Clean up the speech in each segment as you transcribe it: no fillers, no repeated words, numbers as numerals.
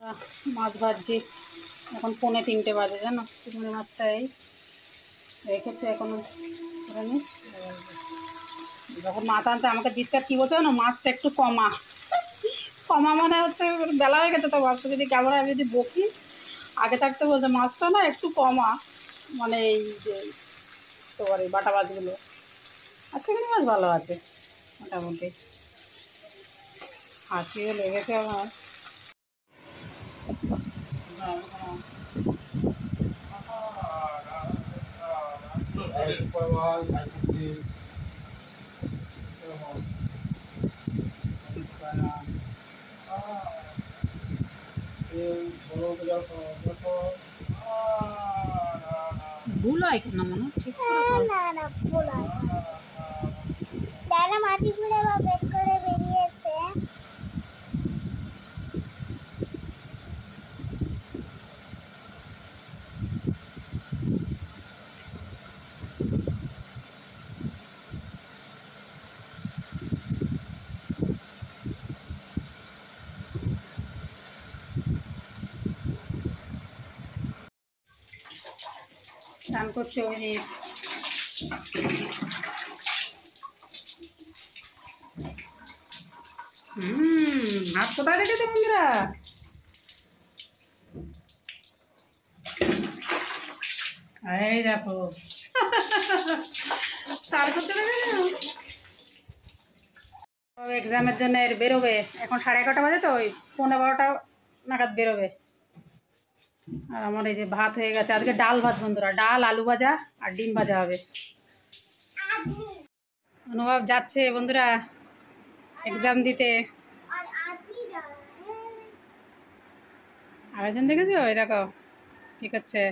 মাছ ভাজছি, এখন 2:45 বাজে জানো। চিংড়ি মাছটা এই রেখেছে এখনো করেনি। যখন মাছ আনছে আমাকে দিচ্ছে, আর কী বলছে না, মাছটা একটু কমা কমা মানে হচ্ছে বেলা হয়ে গেছে তো মাছটা যদি কেমন আমি যদি বকি আগে থাকতে বলছে মাছটা না একটু কমা, মানে এই যে তোমার এই বাটা মাছগুলো। আর চিংড়ি মাছ ভালো আছে মোটামুটি, হাসিও লেগেছে আমার। ভুল হয় কেন মনে ঠিক দাদা মাটি ঘুরে বা বের করে বেরিয়েছে। স্নান করছে ওই হাত কোথায় রেখেছে বন্ধুরা? এই দেখো চার করতে এক্সামের জন্য এর বেরোবে এখন 11:30 বাজে, তো ওই 11:15 নাগাদ বেরোবে। আর আমার এই যে ভাত হয়ে গেছে, আজকে ডাল ভাত বন্ধুরা, ডাল আলু ভাজা আর ডিম ভাজা হবে। অনুভব যাচ্ছে বন্ধুরা এক্সাম দিতে। আরেকজন দেখেছো ওই দেখো কি করছে,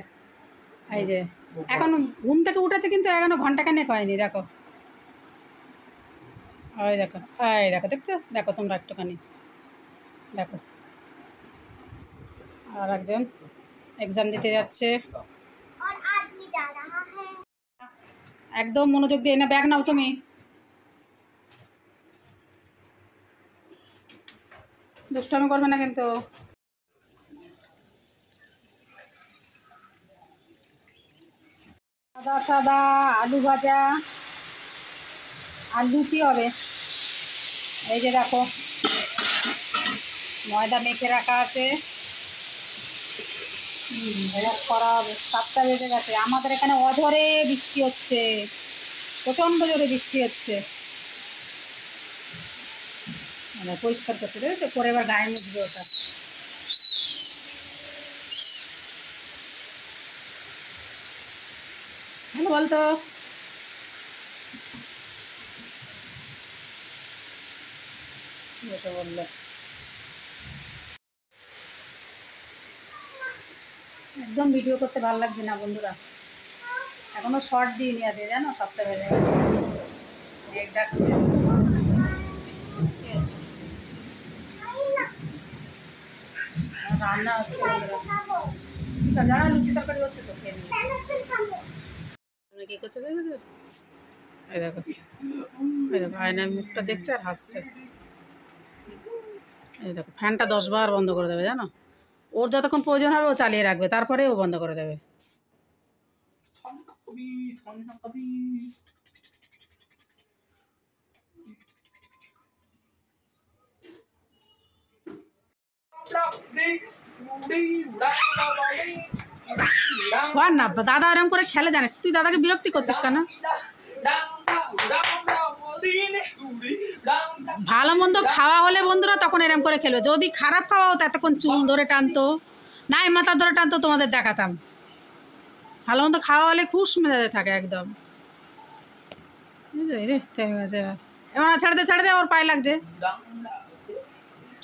এই যে এখন ঘুম থেকে উঠেছে কিন্তু এখনো ঘন্টাখানেক হয়নি, দেখো ওই দেখো, এই দেখো দেখছো, দেখো তোমরা একটুখানি দেখো। আর একজন এক্সাম দিতে যাচ্ছে, একদম মনোযোগ দিয়ে না, ব্যাগ নাও তুমি। দুষ্টামি করবে না কিন্তু। সাদা সাদা আলু ভাজা আর লুচি হবে। এই যে দেখো ময়দা মেখে রাখা আছে, করা হবে। 7টা বেজে গেছে, আমাদের এখানে অঝরে বৃষ্টি হচ্ছে, প্রচণ্ড জোরে বৃষ্টি হচ্ছে। মানে পরিষ্কার করছে দেখেছো, পরে এবার গায়ে মুছবে ওটা। হ্যালো বলতো, বললো একদম ভিডিও করতে ভালো লাগছে না বন্ধুরা, এখনো শর্ট দিইনি আছে জানো। 7টা বেজে গেছে, মেঘ ডাকছে। রান্না হচ্ছে বন্ধুরা, যারা লুচি তরকারি হচ্ছে তো খেয়ে নিই। কি করছে দেখো, এই দেখো এই দেখো আয়নার মুখটা দেখছে আর হাসছে। এই দেখো ফ্যানটা 10 বার বন্ধ করে দেবে জানো, ওর যতক্ষণ প্রয়োজন হবে ও চালিয়ে রাখবে, তারপরে ও বন্ধ করে দেবে। শোন না, দাদা এরকম করে খেলে জানিস, তুই দাদাকে বিরক্তি করছিস কেন? ভালো মন্দ খাওয়া হলে বন্ধুরা তখন এরকম করে খেলবে, যদি খারাপ খাওয়া হতো এতক্ষণ চুল ধরে টানতো, নাই মাথা ধরে টানতো, তোমাদের দেখাতাম। ভালো মন্দ খাওয়া হলে খুব মেজাজে থাকে একদম। রে এবার ছেড়ে দে ওর পায়ে লাগছে।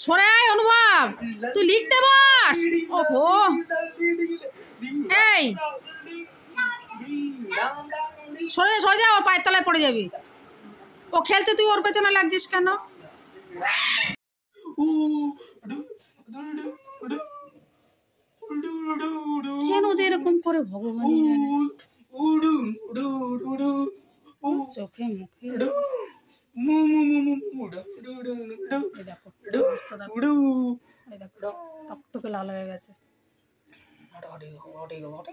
সরে আয় অনুভব, তুই লিখতে বস। ওহো এই সরে যা, ওর পায়ের তলায় পড়ে যাবি। ও খেলছে, তুই ওর পেছনে লাগছিস কেন? কেন যে এরকম করে ভগবানই জানে, চোখে মুখে মু মু মু মু মু ডু ডু ডু ডু এই দেখো ডু অবস্থা দেখো, ডু এই দেখো টকটকে লাল হয়ে গেছে। হটে হটে হটে হটে